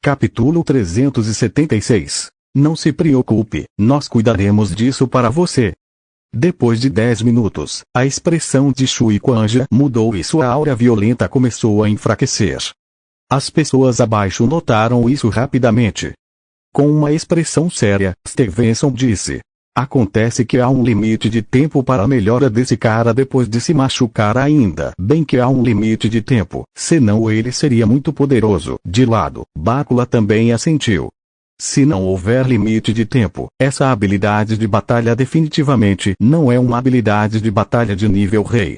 Capítulo 376. Não se preocupe, nós cuidaremos disso para você. Depois de 10 minutos, a expressão de Shui Quanjia mudou e sua aura violenta começou a enfraquecer. As pessoas abaixo notaram isso rapidamente. Com uma expressão séria, Stevenson disse: acontece que há um limite de tempo para a melhora desse cara depois de se machucar ainda. Bem que há um limite de tempo, senão ele seria muito poderoso. De lado, Bácula também assentiu. Se não houver limite de tempo, essa habilidade de batalha definitivamente não é uma habilidade de batalha de nível rei.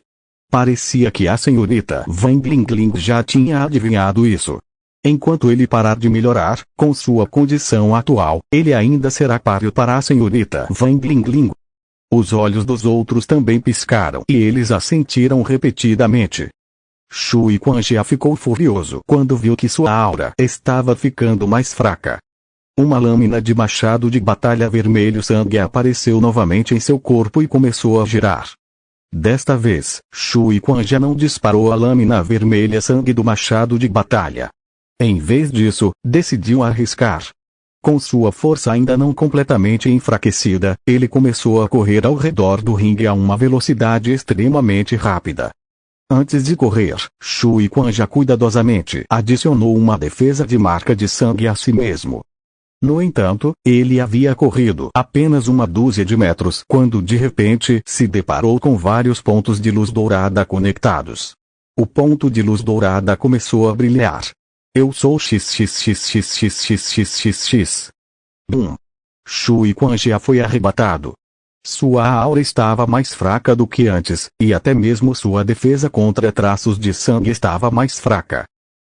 Parecia que a senhorita Van Glingling já tinha adivinhado isso. Enquanto ele parar de melhorar, com sua condição atual, ele ainda será páreo para a senhorita Van Glingling. Os olhos dos outros também piscaram e eles assentiram repetidamente. Shui Quanjia ficou furioso quando viu que sua aura estava ficando mais fraca. Uma lâmina de machado de batalha vermelho sangue apareceu novamente em seu corpo e começou a girar. Desta vez, Shui Quanjia não disparou a lâmina vermelha sangue do machado de batalha. Em vez disso, decidiu arriscar. Com sua força ainda não completamente enfraquecida, ele começou a correr ao redor do ringue a uma velocidade extremamente rápida. Antes de correr, Shui Quanjia cuidadosamente adicionou uma defesa de marca de sangue a si mesmo. No entanto, ele havia corrido apenas uma dúzia de metros quando de repente se deparou com vários pontos de luz dourada conectados. O ponto de luz dourada começou a brilhar. Eu sou XXXXXXXXX. Bum! Shui Quanjia foi arrebatado. Sua aura estava mais fraca do que antes, e até mesmo sua defesa contra traços de sangue estava mais fraca.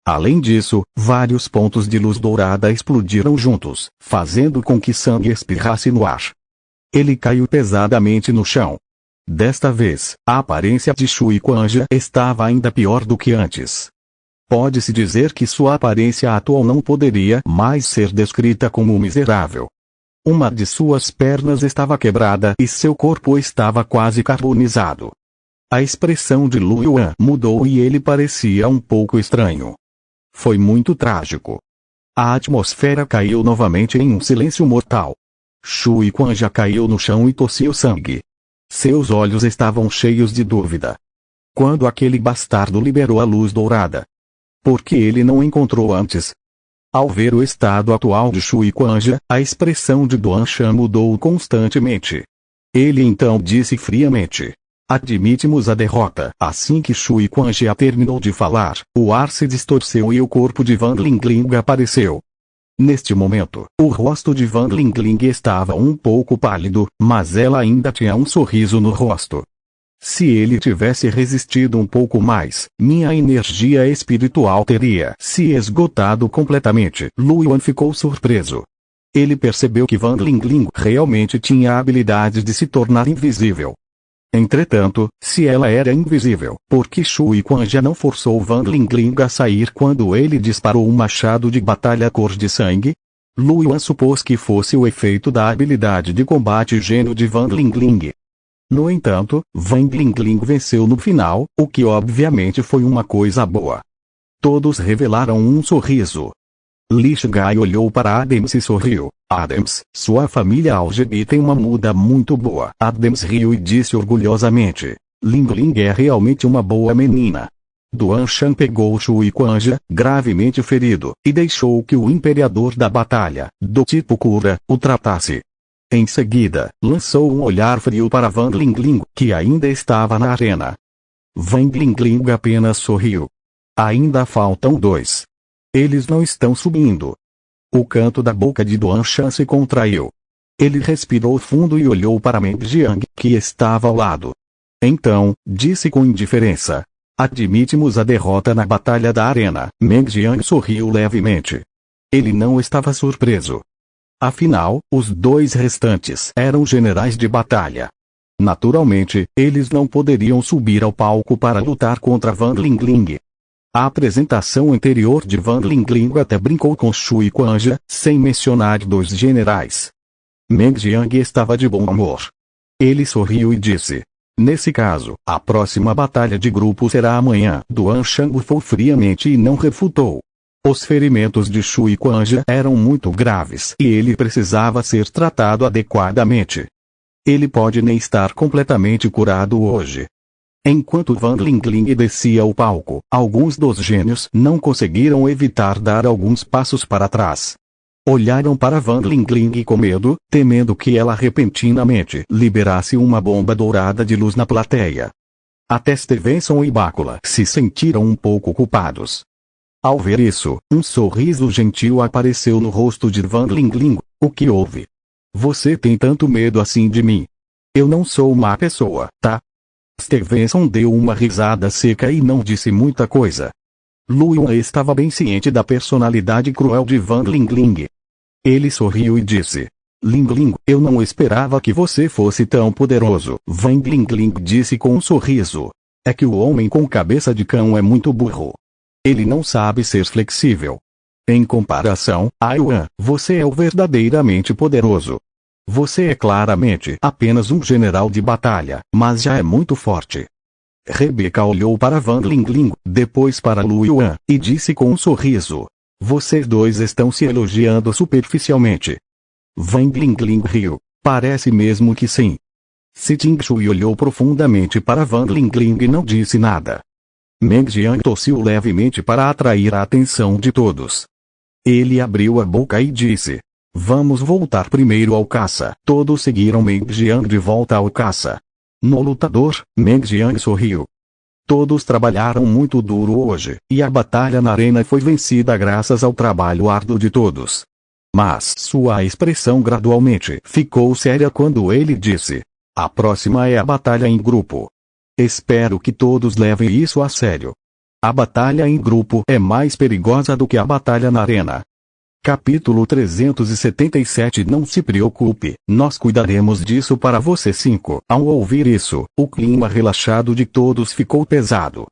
Além disso, vários pontos de luz dourada explodiram juntos, fazendo com que sangue espirrasse no ar. Ele caiu pesadamente no chão. Desta vez, a aparência de Shui Quanjia estava ainda pior do que antes. Pode-se dizer que sua aparência atual não poderia mais ser descrita como miserável. Uma de suas pernas estava quebrada e seu corpo estava quase carbonizado. A expressão de Lu Yuan mudou e ele parecia um pouco estranho. Foi muito trágico. A atmosfera caiu novamente em um silêncio mortal. Shui Quanjia caiu no chão e tossiu sangue. Seus olhos estavam cheios de dúvida. Quando aquele bastardo liberou a luz dourada? Por que ele não encontrou antes? Ao ver o estado atual de Shui Quanjia, a expressão de Duan Shan mudou constantemente. Ele então disse friamente: admitimos a derrota. Assim que Shui Quanjia terminou de falar, o ar se distorceu e o corpo de Van Glingling apareceu. Neste momento, o rosto de Van Glingling estava um pouco pálido, mas ela ainda tinha um sorriso no rosto. Se ele tivesse resistido um pouco mais, minha energia espiritual teria se esgotado completamente. Lu Yuan ficou surpreso. Ele percebeu que Van Glingling realmente tinha a habilidade de se tornar invisível. Entretanto, se ela era invisível, por que Shui Quanjia não forçou Van Glingling a sair quando ele disparou um machado de batalha cor de sangue? Lu Yuan supôs que fosse o efeito da habilidade de combate gênio de Van Glingling. No entanto, Van Glingling venceu no final, o que obviamente foi uma coisa boa. Todos revelaram um sorriso. Li Shigai olhou para Adams e sorriu. Adams, sua família Algebi tem uma muda muito boa. Adams riu e disse orgulhosamente: Ling Ling é realmente uma boa menina. Duan Shan pegou Shui Quanjia, gravemente ferido, e deixou que o imperador da batalha, do tipo cura, o tratasse. Em seguida, lançou um olhar frio para Van Glingling, que ainda estava na arena. Van Glingling apenas sorriu. Ainda faltam 2. Eles não estão subindo. O canto da boca de Duan Shan se contraiu. Ele respirou fundo e olhou para Meng Jiang, que estava ao lado. Então, disse com indiferença: admitimos a derrota na batalha da arena. Meng Jiang sorriu levemente. Ele não estava surpreso. Afinal, os 2 restantes eram generais de batalha. Naturalmente, eles não poderiam subir ao palco para lutar contra Van Glingling. A apresentação anterior de Van Glingling até brincou com Shui Quanjia, sem mencionar 2 generais. Meng Jiang estava de bom humor. Ele sorriu e disse: nesse caso, a próxima batalha de grupo será amanhã. Duan Shan bufou friamente e não refutou. Os ferimentos de Shui Quanjia eram muito graves e ele precisava ser tratado adequadamente. Ele pode nem estar completamente curado hoje. Enquanto Van Lingling descia o palco, alguns dos gênios não conseguiram evitar dar alguns passos para trás. Olharam para Van Lingling com medo, temendo que ela repentinamente liberasse uma bomba dourada de luz na plateia. Até Stevenson e Bakula se sentiram um pouco culpados. Ao ver isso, um sorriso gentil apareceu no rosto de Van Lingling. O que houve? Você tem tanto medo assim de mim? Eu não sou má pessoa, tá? Stevenson deu uma risada seca e não disse muita coisa. Lu Yuan estava bem ciente da personalidade cruel de Van Lingling. Ele sorriu e disse: Lingling, eu não esperava que você fosse tão poderoso. Van Lingling disse com um sorriso. É que o homem com cabeça de cão é muito burro. Ele não sabe ser flexível. Em comparação, a Yuan, você é o verdadeiramente poderoso. Você é claramente apenas um general de batalha, mas já é muito forte. Rebecca olhou para Van Lingling, depois para Lu Yuan, e disse com um sorriso: Vocês dois estão se elogiando superficialmente. Van Lingling riu. Parece mesmo que sim. Si Tingshui olhou profundamente para Van Lingling e não disse nada. Meng Jian tossiu levemente para atrair a atenção de todos. Ele abriu a boca e disse: Vamos voltar primeiro ao caça. Todos seguiram Meng Jian de volta ao caça. No lutador, Meng Jian sorriu. Todos trabalharam muito duro hoje, e a batalha na arena foi vencida graças ao trabalho árduo de todos. Mas sua expressão gradualmente ficou séria quando ele disse: A próxima é a batalha em grupo. Espero que todos levem isso a sério. A batalha em grupo é mais perigosa do que a batalha na arena. Capítulo 377. Não se preocupe, nós cuidaremos disso para você. 5. Ao ouvir isso, o clima relaxado de todos ficou pesado.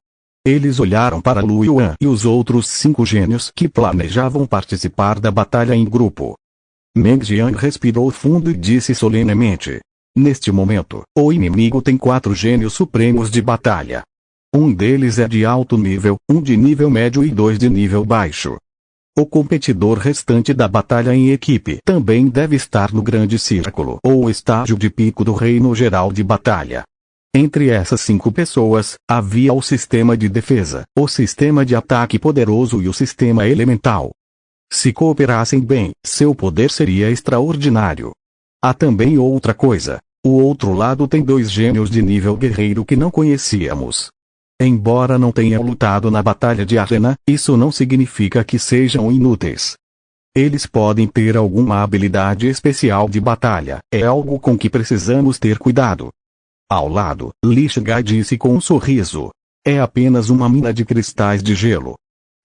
Eles olharam para Lu Yuan e os outros 5 gênios que planejavam participar da batalha em grupo. Meng Jian respirou fundo e disse solenemente: Neste momento, o inimigo tem 4 gênios supremos de batalha. Um deles é de alto nível, um de nível médio e 2 de nível baixo. O competidor restante da batalha em equipe também deve estar no grande círculo ou estágio de pico do reino geral de batalha. Entre essas 5 pessoas, havia o sistema de defesa, o sistema de ataque poderoso e o sistema elemental. Se cooperassem bem, seu poder seria extraordinário. Há também outra coisa. O outro lado tem 2 gênios de nível guerreiro que não conhecíamos. Embora não tenham lutado na batalha de arena, isso não significa que sejam inúteis. Eles podem ter alguma habilidade especial de batalha, é algo com que precisamos ter cuidado. Ao lado, Li Shigai disse com um sorriso: É apenas uma mina de cristais de gelo.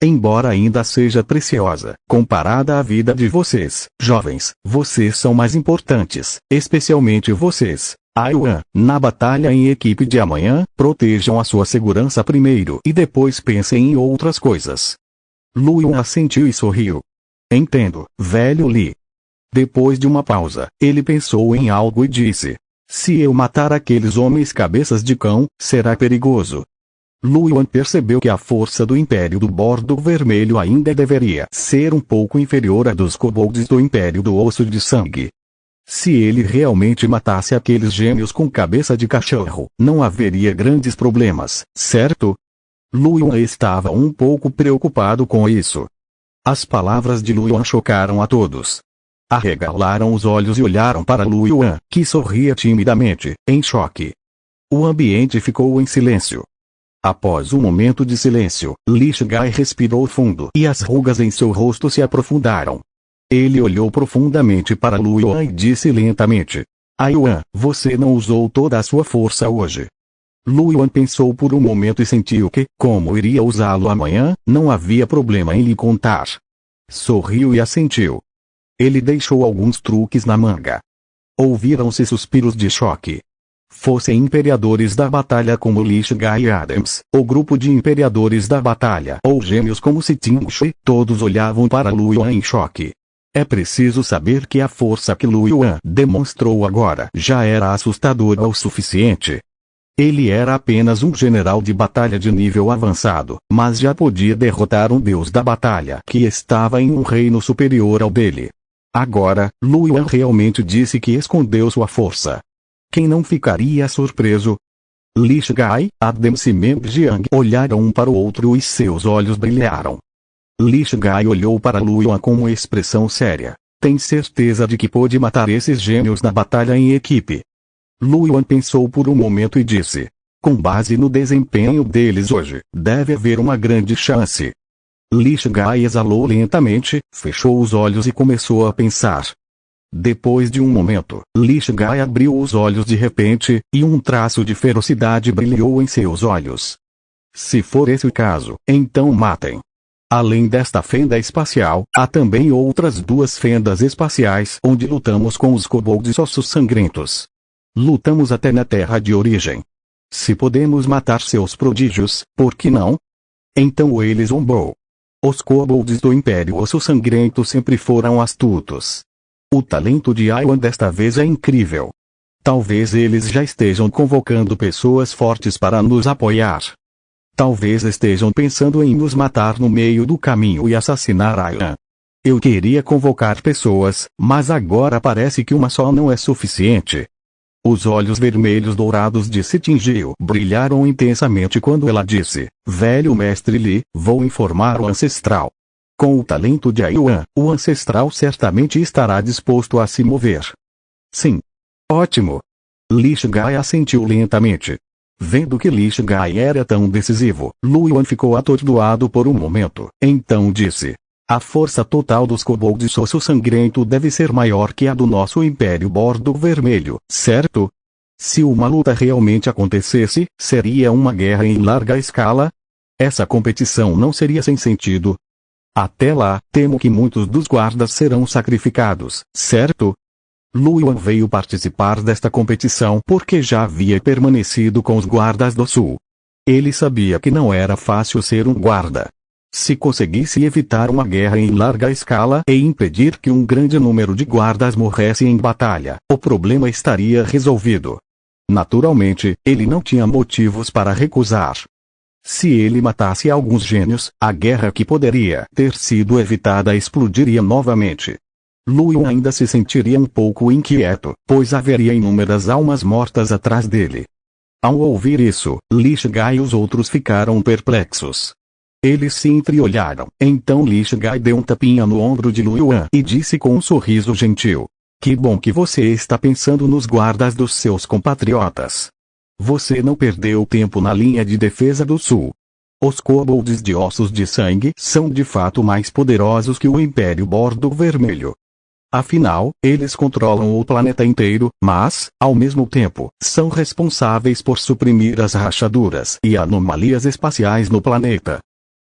Embora ainda seja preciosa, comparada à vida de vocês, jovens, vocês são mais importantes, especialmente vocês. Yuan, na batalha em equipe de amanhã, protejam a sua segurança primeiro e depois pensem em outras coisas. Lu Yuan assentiu e sorriu. Entendo, velho Li. Depois de uma pausa, ele pensou em algo e disse: Se eu matar aqueles homens cabeças de cão, será perigoso. Lu Yuan percebeu que a força do Império do Bordo Vermelho ainda deveria ser um pouco inferior à dos kobolds do Império do Osso de Sangue. Se ele realmente matasse aqueles gêmeos com cabeça de cachorro, não haveria grandes problemas, certo? Lu Yuan estava um pouco preocupado com isso. As palavras de Lu Yuan chocaram a todos. Arregalaram os olhos e olharam para Lu Yuan, que sorria timidamente, em choque. O ambiente ficou em silêncio. Após um momento de silêncio, Li Shigai respirou fundo e as rugas em seu rosto se aprofundaram. Ele olhou profundamente para Lu Yuan e disse lentamente: Yuan, você não usou toda a sua força hoje. Lu Yuan pensou por um momento e sentiu que, como iria usá-lo amanhã, não havia problema em lhe contar. Sorriu e assentiu. Ele deixou alguns truques na manga. Ouviram-se suspiros de choque. Fossem imperadores da batalha como Li Shigai e Adams, o grupo de imperadores da batalha ou gêmeos como Si Tingshui, todos olhavam para Lu Yuan em choque. É preciso saber que a força que Lu Yuan demonstrou agora já era assustadora o suficiente. Ele era apenas um general de batalha de nível avançado, mas já podia derrotar um deus da batalha que estava em um reino superior ao dele. Agora, Lu Yuan realmente disse que escondeu sua força. Quem não ficaria surpreso? Li Shigai, Adams e Meng Jiang olharam um para o outro e seus olhos brilharam. Li Shigai olhou para Lu Yuan com uma expressão séria. Tem certeza de que pôde matar esses gênios na batalha em equipe? Lu Yuan pensou por um momento e disse. Com base no desempenho deles hoje, deve haver uma grande chance. Li Shigai exalou lentamente, fechou os olhos e começou a pensar. Depois de um momento, Li Shigai abriu os olhos de repente, e um traço de ferocidade brilhou em seus olhos. Se for esse o caso, então matem. Além desta fenda espacial, há também outras 2 fendas espaciais onde lutamos com os kobolds ossos sangrentos. Lutamos até na terra de origem. Se podemos matar seus prodígios, por que não? Então ele zombou. Os kobolds do Império Osso Sangrento sempre foram astutos. O talento de Yuan desta vez é incrível. Talvez eles já estejam convocando pessoas fortes para nos apoiar. Talvez estejam pensando em nos matar no meio do caminho e assassinar Yuan. Eu queria convocar pessoas, mas agora parece que uma só não é suficiente. Os olhos vermelhos dourados de Sitingiu brilharam intensamente quando ela disse, velho mestre Li, vou informar o ancestral. Com o talento de Yuan, o ancestral certamente estará disposto a se mover. Sim. Ótimo. Li Shigai assentiu lentamente. Vendo que Li Shigai era tão decisivo, Lu Yuan ficou atordoado por um momento, então disse. A força total dos kobolds osso sangrento deve ser maior que a do nosso Império Bordo Vermelho, certo? Se uma luta realmente acontecesse, seria uma guerra em larga escala? Essa competição não seria sem sentido. Até lá, temo que muitos dos guardas serão sacrificados, certo? Lu Yuan veio participar desta competição porque já havia permanecido com os guardas do sul. Ele sabia que não era fácil ser um guarda. Se conseguisse evitar uma guerra em larga escala e impedir que um grande número de guardas morresse em batalha, o problema estaria resolvido. Naturalmente, ele não tinha motivos para recusar. Se ele matasse alguns gênios, a guerra que poderia ter sido evitada explodiria novamente. Lu Yuan ainda se sentiria um pouco inquieto, pois haveria inúmeras almas mortas atrás dele. Ao ouvir isso, Li Shigai e os outros ficaram perplexos. Eles se entreolharam. Então Li Shigai deu um tapinha no ombro de Lu Yuan e disse com um sorriso gentil. Que bom que você está pensando nos guardas dos seus compatriotas. Você não perdeu tempo na linha de defesa do sul. Os kobolds de ossos de sangue são de fato mais poderosos que o Império Bordo Vermelho. Afinal, eles controlam o planeta inteiro, mas, ao mesmo tempo, são responsáveis por suprimir as rachaduras e anomalias espaciais no planeta.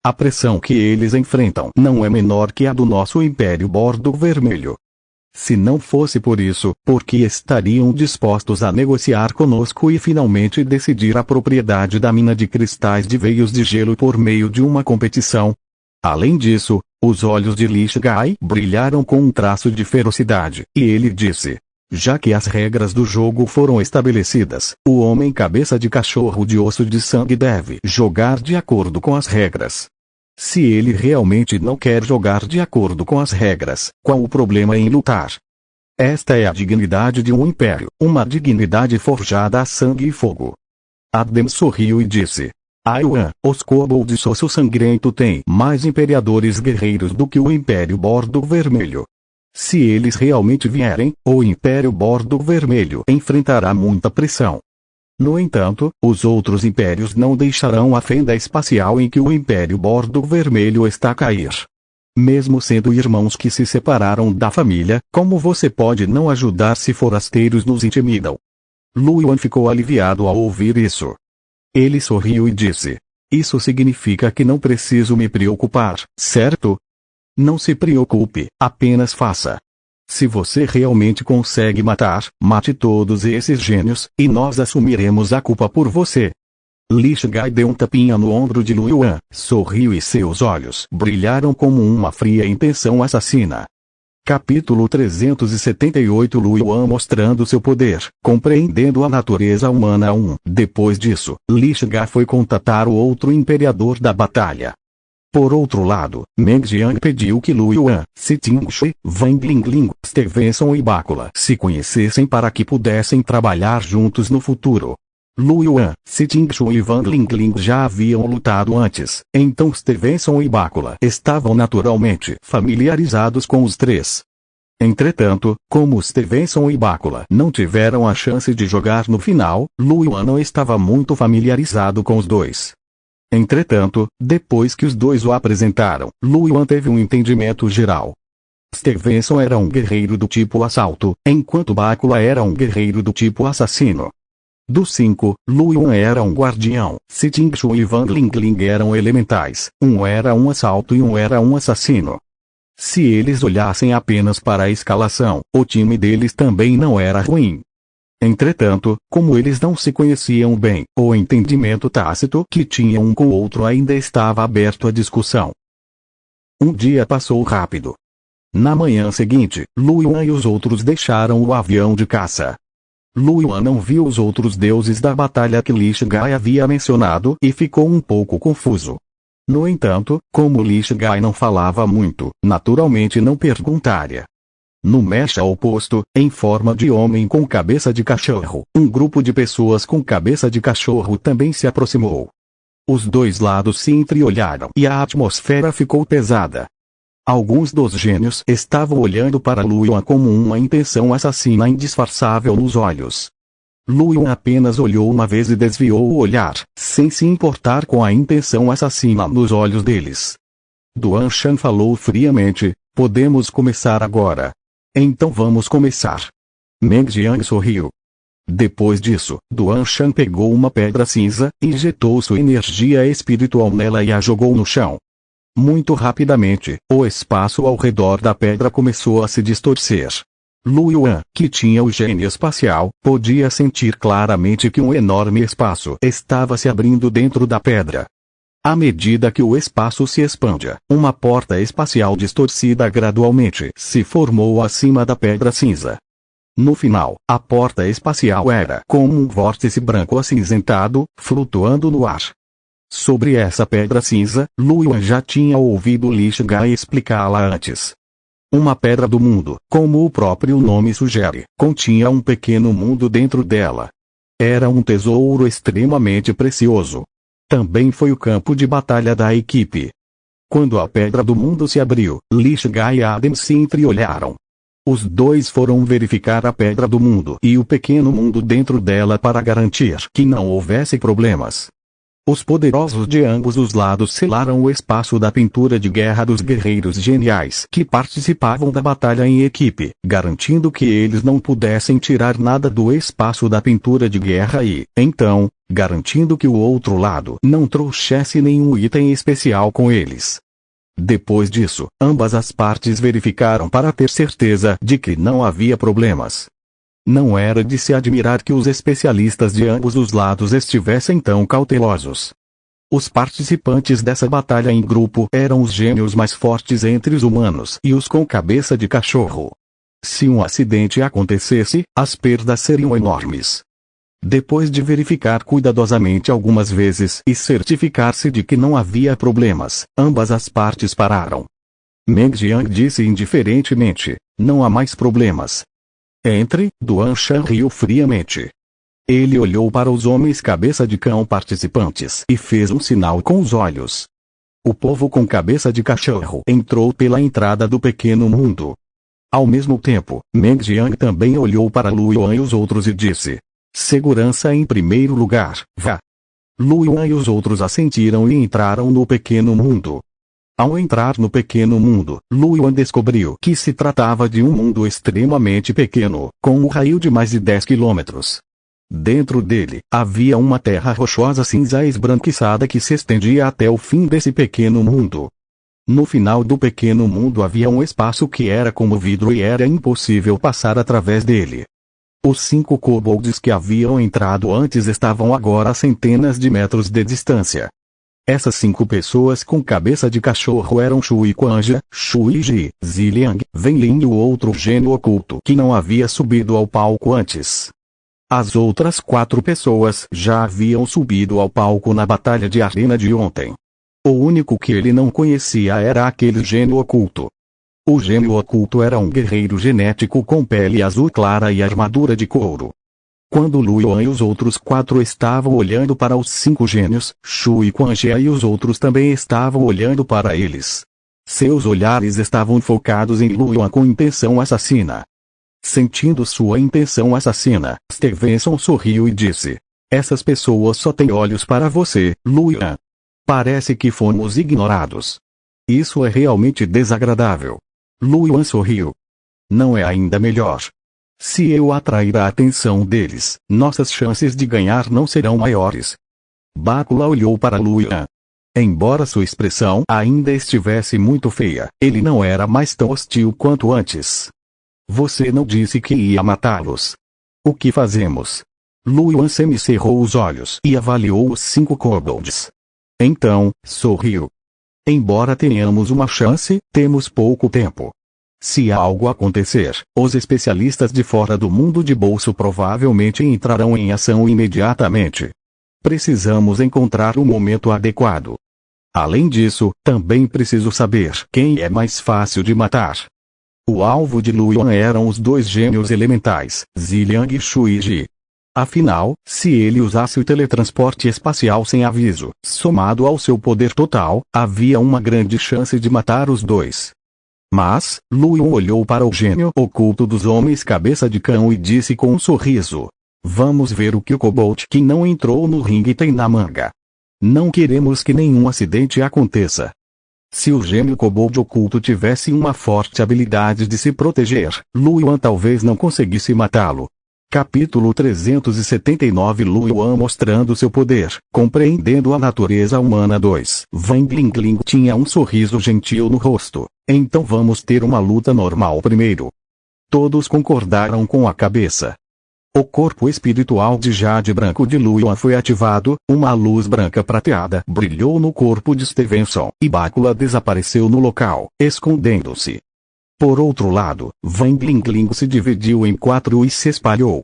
A pressão que eles enfrentam não é menor que a do nosso Império Bordo Vermelho. Se não fosse por isso, por que estariam dispostos a negociar conosco e finalmente decidir a propriedade da mina de cristais de veios de gelo por meio de uma competição? Além disso, os olhos de Li Shigai brilharam com um traço de ferocidade, e ele disse. Já que as regras do jogo foram estabelecidas, o homem cabeça de cachorro de osso de sangue deve jogar de acordo com as regras. Se ele realmente não quer jogar de acordo com as regras, qual o problema em lutar? Esta é a dignidade de um império, uma dignidade forjada a sangue e fogo. Adams sorriu e disse. Yuan, os kobolds osso sangrento têm mais imperadores guerreiros do que o Império Bordo Vermelho. Se eles realmente vierem, o Império Bordo Vermelho enfrentará muita pressão. No entanto, os outros impérios não deixarão a fenda espacial em que o Império Bordo Vermelho está a cair. Mesmo sendo irmãos que se separaram da família, como você pode não ajudar se forasteiros nos intimidam? Lu Yuan ficou aliviado ao ouvir isso. Ele sorriu e disse. Isso significa que não preciso me preocupar, certo? Não se preocupe, apenas faça. Se você realmente consegue matar, mate todos esses gênios, e nós assumiremos a culpa por você. Li Shigai deu um tapinha no ombro de Lu Yuan, sorriu e seus olhos brilharam como uma fria intenção assassina. Capítulo 378 Lu Yuan mostrando seu poder, compreendendo a natureza humana 1. Depois disso, Li Shigai foi contatar o outro imperador da batalha. Por outro lado, Meng Jiang pediu que Lu Yuan, Si Tingshui, Wang Lingling, Stevenson e Bakula se conhecessem para que pudessem trabalhar juntos no futuro. Lu Yuan, Si Tingshui e Wang Lingling já haviam lutado antes, então Stevenson e Bakula estavam naturalmente familiarizados com os três. Entretanto, como Stevenson e Bakula não tiveram a chance de jogar no final, Lu Yuan não estava muito familiarizado com os dois. Entretanto, depois que os dois o apresentaram, Lu Yuan teve um entendimento geral. Stevenson era um guerreiro do tipo assalto, enquanto Bakula era um guerreiro do tipo assassino. Dos 5, Lu Yuan era um guardião, Si Tingshui e Wang Lingling eram elementais, um era um assalto e um era um assassino. Se eles olhassem apenas para a escalação, o time deles também não era ruim. Entretanto, como eles não se conheciam bem, o entendimento tácito que tinham um com o outro ainda estava aberto à discussão. Um dia passou rápido. Na manhã seguinte, Lu Yuan e os outros deixaram o avião de caça. Lu Yuan não viu os outros deuses da batalha que Li Shigai havia mencionado e ficou um pouco confuso. No entanto, como Li Shigai não falava muito, naturalmente não perguntaria. No mecha oposto, em forma de homem com cabeça de cachorro, um grupo de pessoas com cabeça de cachorro também se aproximou. Os dois lados se entreolharam e a atmosfera ficou pesada. Alguns dos gênios estavam olhando para Lu Yuan como uma intenção assassina indisfarçável nos olhos. Lu Yuan apenas olhou uma vez e desviou o olhar, sem se importar com a intenção assassina nos olhos deles. Duan Shan falou friamente: podemos começar agora. Então vamos começar. Meng Jiang sorriu. Depois disso, Duan Shan pegou uma pedra cinza, injetou sua energia espiritual nela e a jogou no chão. Muito rapidamente, o espaço ao redor da pedra começou a se distorcer. Lu Yuan, que tinha o gênio espacial, podia sentir claramente que um enorme espaço estava se abrindo dentro da pedra. À medida que o espaço se expandia, uma porta espacial distorcida gradualmente se formou acima da pedra cinza. No final, a porta espacial era como um vórtice branco acinzentado, flutuando no ar. Sobre essa pedra cinza, Lu Yuan já tinha ouvido Li Shigai explicá-la antes. Uma pedra do mundo, como o próprio nome sugere, continha um pequeno mundo dentro dela. Era um tesouro extremamente precioso. Também foi o campo de batalha da equipe. Quando a pedra do mundo se abriu, Li Shigai e Adam se entreolharam. Os dois foram verificar a pedra do mundo e o pequeno mundo dentro dela para garantir que não houvesse problemas. Os poderosos de ambos os lados selaram o espaço da pintura de guerra dos guerreiros geniais que participavam da batalha em equipe, garantindo que eles não pudessem tirar nada do espaço da pintura de guerra e, então, garantindo que o outro lado não trouxesse nenhum item especial com eles. Depois disso, ambas as partes verificaram para ter certeza de que não havia problemas. Não era de se admirar que os especialistas de ambos os lados estivessem tão cautelosos. Os participantes dessa batalha em grupo eram os gênios mais fortes entre os humanos e os com cabeça de cachorro. Se um acidente acontecesse, as perdas seriam enormes. Depois de verificar cuidadosamente algumas vezes e certificar-se de que não havia problemas, ambas as partes pararam. Meng Jiang disse indiferentemente: não há mais problemas. Duan Shan riu friamente. Ele olhou para os homens cabeça de cão participantes e fez um sinal com os olhos. O povo com cabeça de cachorro entrou pela entrada do pequeno mundo. Ao mesmo tempo, Meng Jiang também olhou para Lu Yuan e os outros e disse: segurança em primeiro lugar, vá. Lu Yuan e os outros assentiram e entraram no pequeno mundo. Ao entrar no pequeno mundo, Lu Yuan descobriu que se tratava de um mundo extremamente pequeno, com um raio de mais de 10 quilômetros. Dentro dele, havia uma terra rochosa cinza esbranquiçada que se estendia até o fim desse pequeno mundo. No final do pequeno mundo havia um espaço que era como vidro e era impossível passar através dele. Os 5 kobolds que haviam entrado antes estavam agora a centenas de metros de distância. Essas 5 pessoas com cabeça de cachorro eram Shui Quanjia, Shui Ji, Ziliang, Wenlin e o outro gênio oculto que não havia subido ao palco antes. As outras 4 pessoas já haviam subido ao palco na batalha de arena de ontem. O único que ele não conhecia era aquele gênio oculto. O gênio oculto era um guerreiro genético com pele azul clara e armadura de couro. Quando Lu Yuan e os outros 4 estavam olhando para os 5 gênios, Shui Quanjia e os outros também estavam olhando para eles. Seus olhares estavam focados em Lu Yuan com intenção assassina. Sentindo sua intenção assassina, Stevenson sorriu e disse: essas pessoas só têm olhos para você, Lu Yuan. Parece que fomos ignorados. Isso é realmente desagradável. Lu Yuan sorriu. Não é ainda melhor. Se eu atrair a atenção deles, nossas chances de ganhar não serão maiores. Bácula olhou para Lu Yuan. Embora sua expressão ainda estivesse muito feia, ele não era mais tão hostil quanto antes. Você não disse que ia matá-los. O que fazemos? Lu Yuan semicerrou os olhos e avaliou os 5 kobolds. Então, sorriu. Embora tenhamos uma chance, temos pouco tempo. Se algo acontecer, os especialistas de fora do mundo de bolso provavelmente entrarão em ação imediatamente. Precisamos encontrar o momento adequado. Além disso, também preciso saber quem é mais fácil de matar. O alvo de Lu Yuan eram os 2 gênios elementais, Ziliang e Shui Ji. Afinal, se ele usasse o teletransporte espacial sem aviso, somado ao seu poder total, havia uma grande chance de matar os 2. Mas, Lu Yuan olhou para o gênio oculto dos homens cabeça de cão e disse com um sorriso: vamos ver o que o Kobold que não entrou no ringue tem na manga. Não queremos que nenhum acidente aconteça. Se o gênio Kobold oculto tivesse uma forte habilidade de se proteger, Lu Yuan talvez não conseguisse matá-lo. Capítulo 379 Lu Yuan mostrando seu poder, compreendendo a natureza humana 2. Wang Lingling tinha um sorriso gentil no rosto. Então vamos ter uma luta normal primeiro. Todos concordaram com a cabeça. O corpo espiritual de Jade Branco de Lu Yuan foi ativado, uma luz branca prateada brilhou no corpo de Stevenson, e Bácula desapareceu no local, escondendo-se. Por outro lado, Wang Lingling se dividiu em 4 e se espalhou.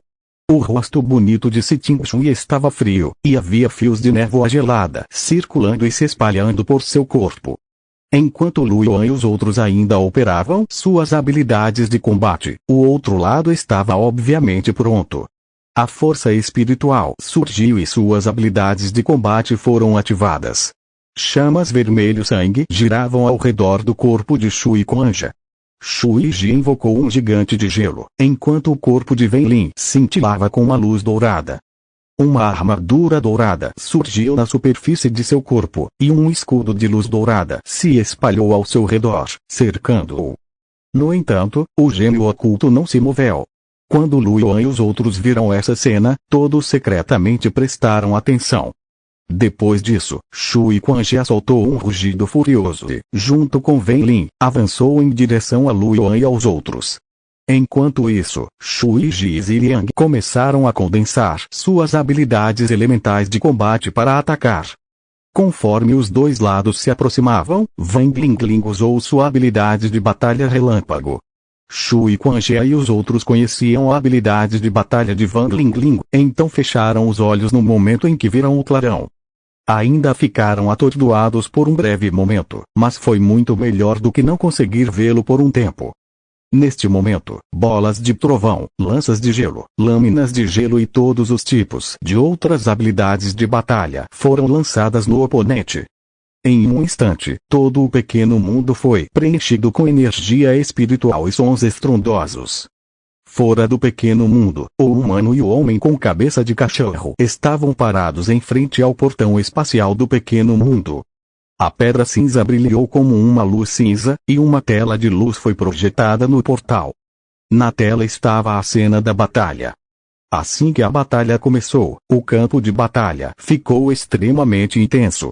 O rosto bonito de Siting Shui estava frio, e havia fios de névoa gelada circulando e se espalhando por seu corpo. Enquanto Lu Yuan e os outros ainda operavam suas habilidades de combate, o outro lado estava obviamente pronto. A força espiritual surgiu e suas habilidades de combate foram ativadas. Chamas vermelho sangue giravam ao redor do corpo de Shui Quanjia. Shui Ji invocou um gigante de gelo, enquanto o corpo de Wenlin cintilava com uma luz dourada. Uma armadura dourada surgiu na superfície de seu corpo, e um escudo de luz dourada se espalhou ao seu redor, cercando-o. No entanto, o gênio oculto não se moveu. Quando Lu Yuan e os outros viram essa cena, todos secretamente prestaram atenção. Depois disso, Shui Quanjia soltou um rugido furioso e, junto com Wenlin, avançou em direção a Lu Yuan e aos outros. Enquanto isso, Shui Ji e Ziliang começaram a condensar suas habilidades elementais de combate para atacar. Conforme os 2 lados se aproximavam, Wang Lingling usou sua habilidade de batalha relâmpago. Shui Quanjia e os outros conheciam a habilidade de batalha de Wang Lingling, então fecharam os olhos no momento em que viram o clarão. Ainda ficaram atordoados por um breve momento, mas foi muito melhor do que não conseguir vê-lo por um tempo. Neste momento, bolas de trovão, lanças de gelo, lâminas de gelo e todos os tipos de outras habilidades de batalha foram lançadas no oponente. Em um instante, todo o pequeno mundo foi preenchido com energia espiritual e sons estrondosos. Fora do pequeno mundo, o humano e o homem com cabeça de cachorro estavam parados em frente ao portão espacial do pequeno mundo. A pedra cinza brilhou como uma luz cinza, e uma tela de luz foi projetada no portal. Na tela estava a cena da batalha. Assim que a batalha começou, o campo de batalha ficou extremamente intenso.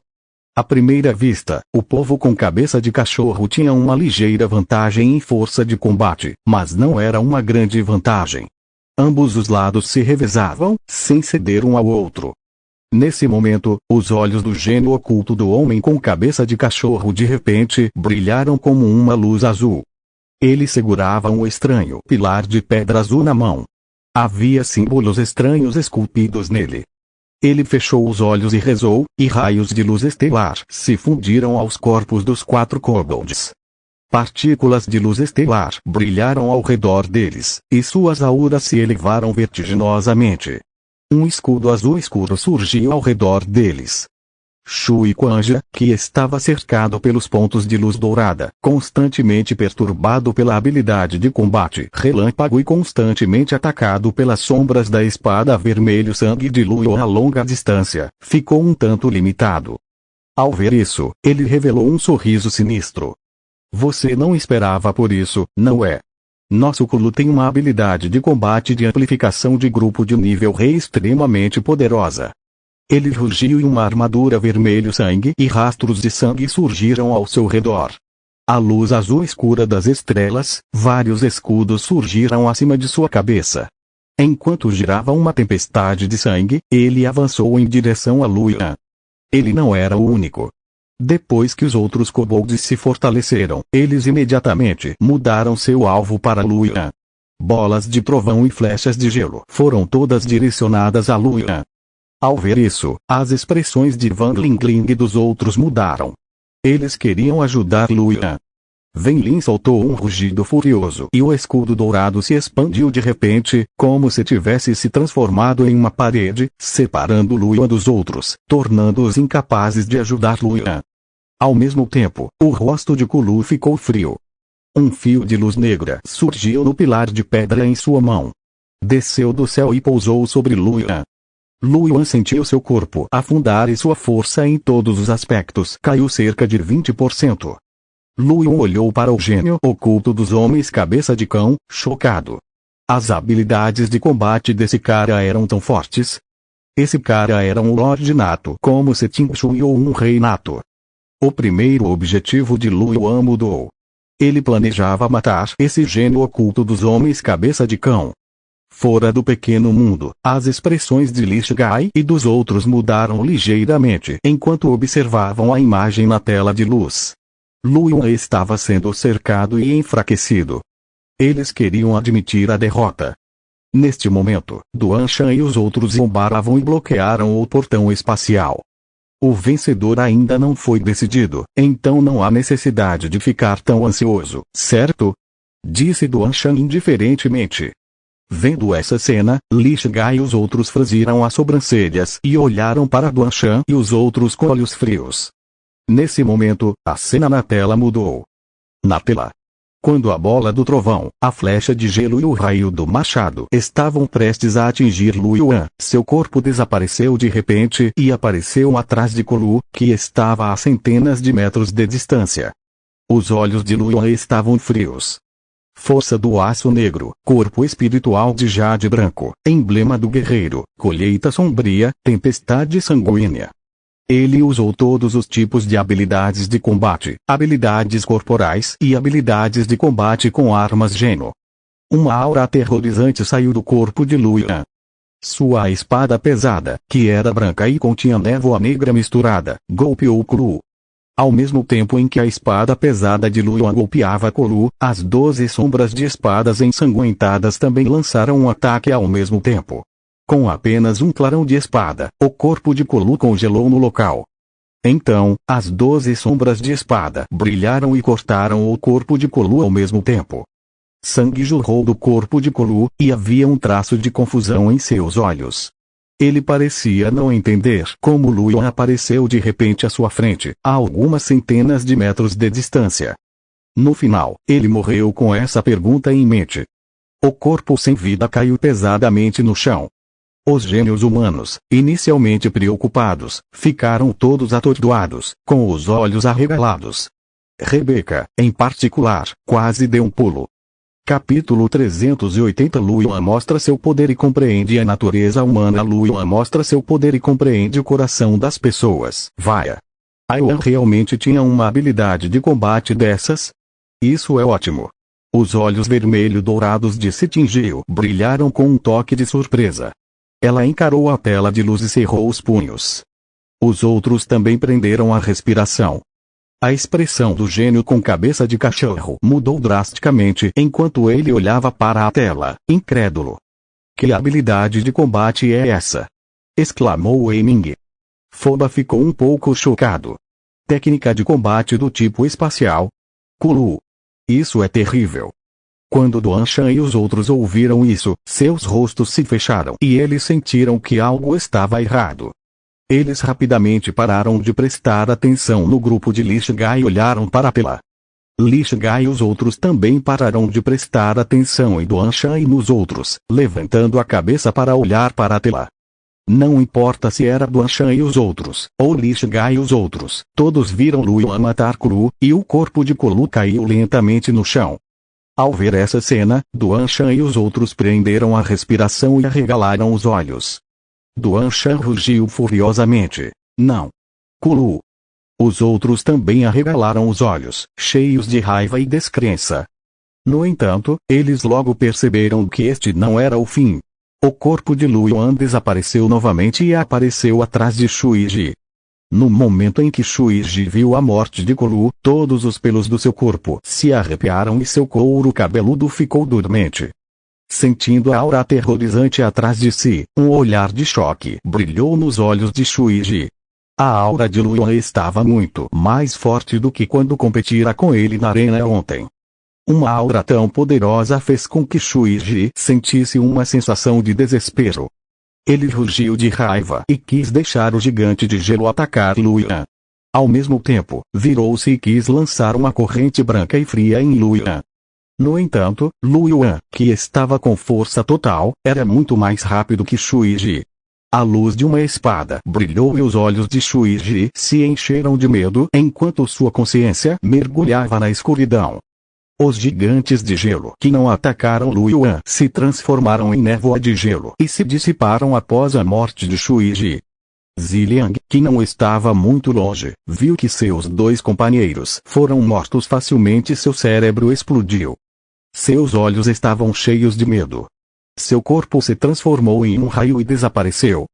À primeira vista, o povo com cabeça de cachorro tinha uma ligeira vantagem em força de combate, mas não era uma grande vantagem. Ambos os lados se revezavam, sem ceder um ao outro. Nesse momento, os olhos do gênio oculto do homem com cabeça de cachorro de repente brilharam como uma luz azul. Ele segurava um estranho pilar de pedra azul na mão. Havia símbolos estranhos esculpidos nele. Ele fechou os olhos e rezou, e raios de luz estelar se fundiram aos corpos dos 4 kobolds. Partículas de luz estelar brilharam ao redor deles, e suas auras se elevaram vertiginosamente. Um escudo azul escuro surgiu ao redor deles. Shui Quanja, que estava cercado pelos pontos de luz dourada, constantemente perturbado pela habilidade de combate relâmpago e constantemente atacado pelas sombras da espada vermelho sangue de Luo a longa distância, ficou um tanto limitado. Ao ver isso, ele revelou um sorriso sinistro. Você não esperava por isso, não é? Nosso Kulu tem uma habilidade de combate de amplificação de grupo de nível rei extremamente poderosa. Ele rugiu e uma armadura vermelho sangue e rastros de sangue surgiram ao seu redor. A luz azul escura das estrelas, vários escudos surgiram acima de sua cabeça. Enquanto girava uma tempestade de sangue, ele avançou em direção a Luoyang. Ele não era o único. Depois que os outros kobolds se fortaleceram, eles imediatamente mudaram seu alvo para Luoyang. Bolas de trovão e flechas de gelo foram todas direcionadas a Luoyang. Ao ver isso, as expressões de Van Lingling e dos outros mudaram. Eles queriam ajudar Luoyang. Wen Lin soltou um rugido furioso e o escudo dourado se expandiu de repente, como se tivesse se transformado em uma parede, separando Luoyang dos outros, tornando-os incapazes de ajudar Luoyang. Ao mesmo tempo, o rosto de Kulu ficou frio. Um fio de luz negra surgiu no pilar de pedra em sua mão. Desceu do céu e pousou sobre Luoyang. Luoyang sentiu seu corpo afundar e sua força em todos os aspectos caiu cerca de 20%. Luoyang olhou para o gênio oculto dos homens cabeça de cão, chocado. As habilidades de combate desse cara eram tão fortes. Esse cara era um Lorde Nato como se Ting Shui ou um Rei Nato. O primeiro objetivo de Luoyang mudou. Ele planejava matar esse gênio oculto dos homens cabeça de cão. Fora do pequeno mundo, as expressões de Li Shigai e dos outros mudaram ligeiramente enquanto observavam a imagem na tela de luz. Luoyang estava sendo cercado e enfraquecido. Eles queriam admitir a derrota. Neste momento, Duan Shan e os outros zombaravam e bloquearam o portão espacial. O vencedor ainda não foi decidido, então não há necessidade de ficar tão ansioso, certo? Disse Duan Shan indiferentemente. Vendo essa cena, Li Shigai e os outros franziram as sobrancelhas e olharam para Duan Shan e os outros com olhos frios. Nesse momento, a cena na tela mudou. Na tela. Quando a bola do trovão, a flecha de gelo e o raio do machado estavam prestes a atingir Luoyang, seu corpo desapareceu de repente e apareceu atrás de Kulu, que estava a centenas de metros de distância. Os olhos de Luoyang estavam frios. Força do aço negro, corpo espiritual de jade branco, emblema do guerreiro, colheita sombria, tempestade sanguínea. Ele usou todos os tipos de habilidades de combate, habilidades corporais e habilidades de combate com armas geno. Uma aura aterrorizante saiu do corpo de Luoyang. Sua espada pesada, que era branca e continha névoa negra misturada, golpeou Kulu. Ao mesmo tempo em que a espada pesada de Luoyang golpeava Kulu, as 12 sombras de espadas ensanguentadas também lançaram um ataque ao mesmo tempo. Com apenas um clarão de espada, o corpo de Kulu congelou no local. Então, as 12 sombras de espada brilharam e cortaram o corpo de Kulu ao mesmo tempo. Sangue jorrou do corpo de Kulu, e havia um traço de confusão em seus olhos. Ele parecia não entender como Luoyang apareceu de repente à sua frente, a algumas centenas de metros de distância. No final, ele morreu com essa pergunta em mente. O corpo sem vida caiu pesadamente no chão. Os gênios humanos, inicialmente preocupados, ficaram todos atordoados, com os olhos arregalados. Rebeca, em particular, quase deu um pulo. Capítulo 380 Luoyang mostra seu poder e compreende a natureza humana. Luoyang mostra seu poder e compreende o coração das pessoas. Vaia. Luoyang realmente tinha uma habilidade de combate dessas? Isso é ótimo. Os olhos vermelho-dourados de Sitingeo brilharam com um toque de surpresa. Ela encarou a tela de luz e cerrou os punhos. Os outros também prenderam a respiração. A expressão do gênio com cabeça de cachorro mudou drasticamente enquanto ele olhava para a tela, incrédulo. Que habilidade de combate é essa? Exclamou Wei Ming. Foba ficou um pouco chocado. Técnica de combate do tipo espacial? Kulu. Isso é terrível. Quando Duan Shan e os outros ouviram isso, seus rostos se fecharam e eles sentiram que algo estava errado. Eles rapidamente pararam de prestar atenção no grupo de Li Shigai e olharam para a tela. Li Shigai e os outros também pararam de prestar atenção em Duan Shan e nos outros, levantando a cabeça para olhar para a tela. Não importa se era Duan Shan e os outros, ou Li Shigai e os outros, todos viram Lu Yuan matar Kuru, e o corpo de Kuru caiu lentamente no chão. Ao ver essa cena, Duan Shan e os outros prenderam a respiração e arregalaram os olhos. Duan Shan rugiu furiosamente. Não. Kuru. Os outros também arregalaram os olhos, cheios de raiva e descrença. No entanto, eles logo perceberam que este não era o fim. O corpo de Lu Yuan desapareceu novamente e apareceu atrás de Shuiji. No momento em que Shuiji viu a morte de Kuru, todos os pelos do seu corpo se arrepiaram e seu couro cabeludo ficou dormente. Sentindo a aura aterrorizante atrás de si, um olhar de choque brilhou nos olhos de Shuiji. A aura de Lu Yuan estava muito mais forte do que quando competira com ele na arena ontem. Uma aura tão poderosa fez com que Shuiji sentisse uma sensação de desespero. Ele rugiu de raiva e quis deixar o gigante de gelo atacar Lu Yuan. Ao mesmo tempo, virou-se e quis lançar uma corrente branca e fria em Lu Yuan. No entanto, Lu Yuan, que estava com força total, era muito mais rápido que Shuiji. A luz de uma espada brilhou e os olhos de Shuiji se encheram de medo enquanto sua consciência mergulhava na escuridão. Os gigantes de gelo que não atacaram Lu Yuan se transformaram em névoa de gelo e se dissiparam após a morte de Shuiji. Ziliang, que não estava muito longe, viu que seus dois companheiros foram mortos facilmente e seu cérebro explodiu. Seus olhos estavam cheios de medo. Seu corpo se transformou em um raio e desapareceu.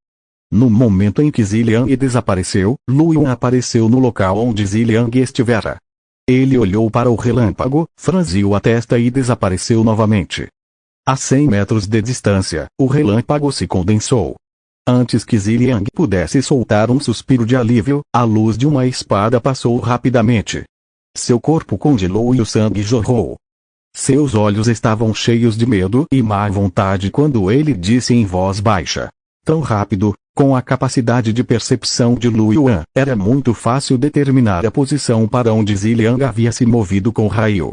No momento em que Ziliang desapareceu, Lu Yuan apareceu no local onde Ziliang estivera. Ele olhou para o relâmpago, franziu a testa e desapareceu novamente. A 100 metros de distância, o relâmpago se condensou. Antes que Ziliang pudesse soltar um suspiro de alívio, a luz de uma espada passou rapidamente. Seu corpo congelou e o sangue jorrou. Seus olhos estavam cheios de medo e má vontade quando ele disse em voz baixa. Tão rápido, com a capacidade de percepção de Lu Yuan, era muito fácil determinar a posição para onde Ziliang havia se movido com o raio.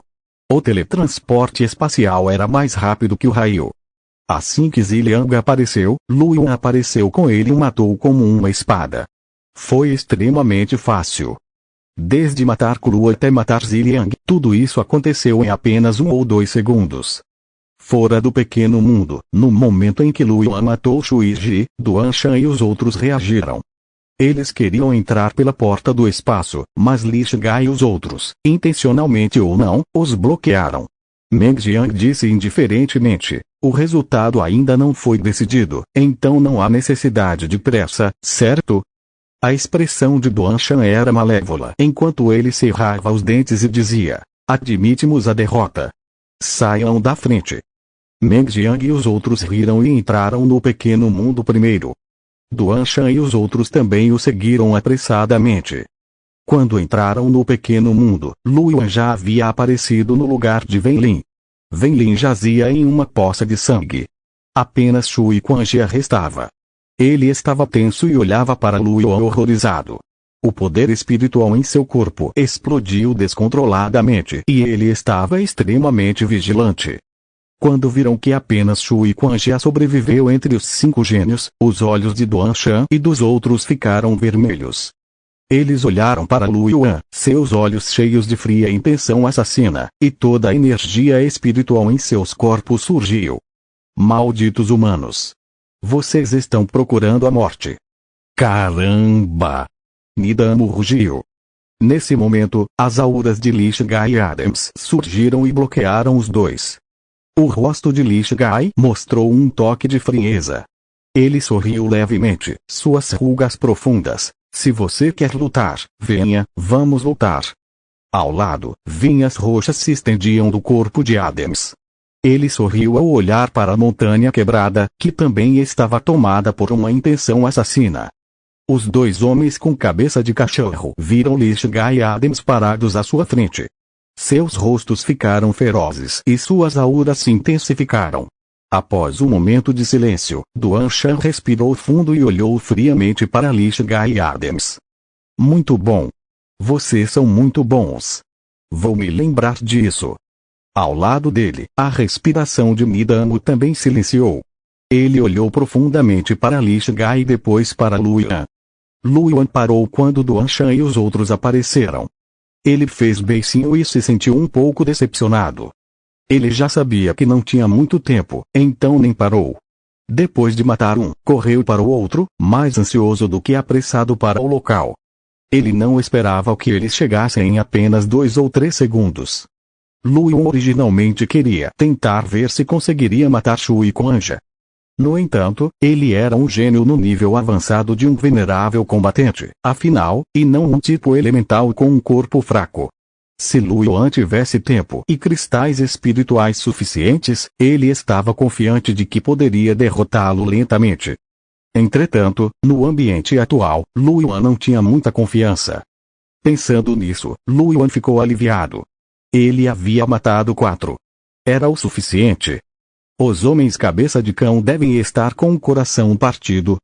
O teletransporte espacial era mais rápido que o raio. Assim que Ziliang apareceu, Lu Yuan apareceu com ele e o matou como uma espada. Foi extremamente fácil. Desde matar Kuru até matar Ziliang, tudo isso aconteceu em apenas 1 ou 2 segundos. Fora do pequeno mundo, no momento em que Lu Yuan matou Shuiji, Duan Shan e os outros reagiram. Eles queriam entrar pela porta do espaço, mas Li Shigai e os outros, intencionalmente ou não, os bloquearam. Meng Jiang disse indiferentemente, o resultado ainda não foi decidido, então não há necessidade de pressa, certo? A expressão de Duan Shan era malévola enquanto ele cerrava os dentes e dizia, admitimos a derrota. Saiam da frente. Meng Jiang e os outros riram e entraram no pequeno mundo primeiro. Duan Shan e os outros também o seguiram apressadamente. Quando entraram no pequeno mundo, Lu Yuan já havia aparecido no lugar de Wenlin. Wenlin jazia em uma poça de sangue. Apenas Shui Kuanjia restava. Ele estava tenso e olhava para Lu Yuan horrorizado. O poder espiritual em seu corpo explodiu descontroladamente e ele estava extremamente vigilante. Quando viram que apenas Shui Kuanjia sobreviveu entre os 5 gênios, os olhos de Duan Shan e dos outros ficaram vermelhos. Eles olharam para Lu Yuan, seus olhos cheios de fria intenção assassina, e toda a energia espiritual em seus corpos surgiu. Malditos humanos! Vocês estão procurando a morte. Caramba! Nidamo rugiu. Nesse momento, as auras de Li Shigai e Adams surgiram e bloquearam os dois. O rosto de Li Shigai mostrou um toque de frieza. Ele sorriu levemente, suas rugas profundas. Se você quer lutar, venha, vamos lutar. Ao lado, vinhas roxas se estendiam do corpo de Adams. Ele sorriu ao olhar para a montanha quebrada, que também estava tomada por uma intenção assassina. Os dois homens com cabeça de cachorro viram Lishga e Adams parados à sua frente. Seus rostos ficaram ferozes e suas auras se intensificaram. Após um momento de silêncio, Duan Shan respirou fundo e olhou friamente para Lishga e Adams. Muito bom. Vocês são muito bons. Vou me lembrar disso. Ao lado dele, a respiração de Midamo também silenciou. Ele olhou profundamente para Lishga e depois para Luyan. Luyan parou quando Duan Shan e os outros apareceram. Ele fez beicinho e se sentiu um pouco decepcionado. Ele já sabia que não tinha muito tempo, então nem parou. Depois de matar um, correu para o outro, mais ansioso do que apressado para o local. Ele não esperava que eles chegassem em apenas 2 ou 3 segundos. Luyan originalmente queria tentar ver se conseguiria matar Shui Kuanja. No entanto, ele era um gênio no nível avançado de um venerável combatente, afinal, e não um tipo elemental com um corpo fraco. Se Luyan tivesse tempo e cristais espirituais suficientes, ele estava confiante de que poderia derrotá-lo lentamente. Entretanto, no ambiente atual, Luyan não tinha muita confiança. Pensando nisso, Luyan ficou aliviado. Ele havia matado 4. Era o suficiente. Os homens cabeça de cão devem estar com o coração partido,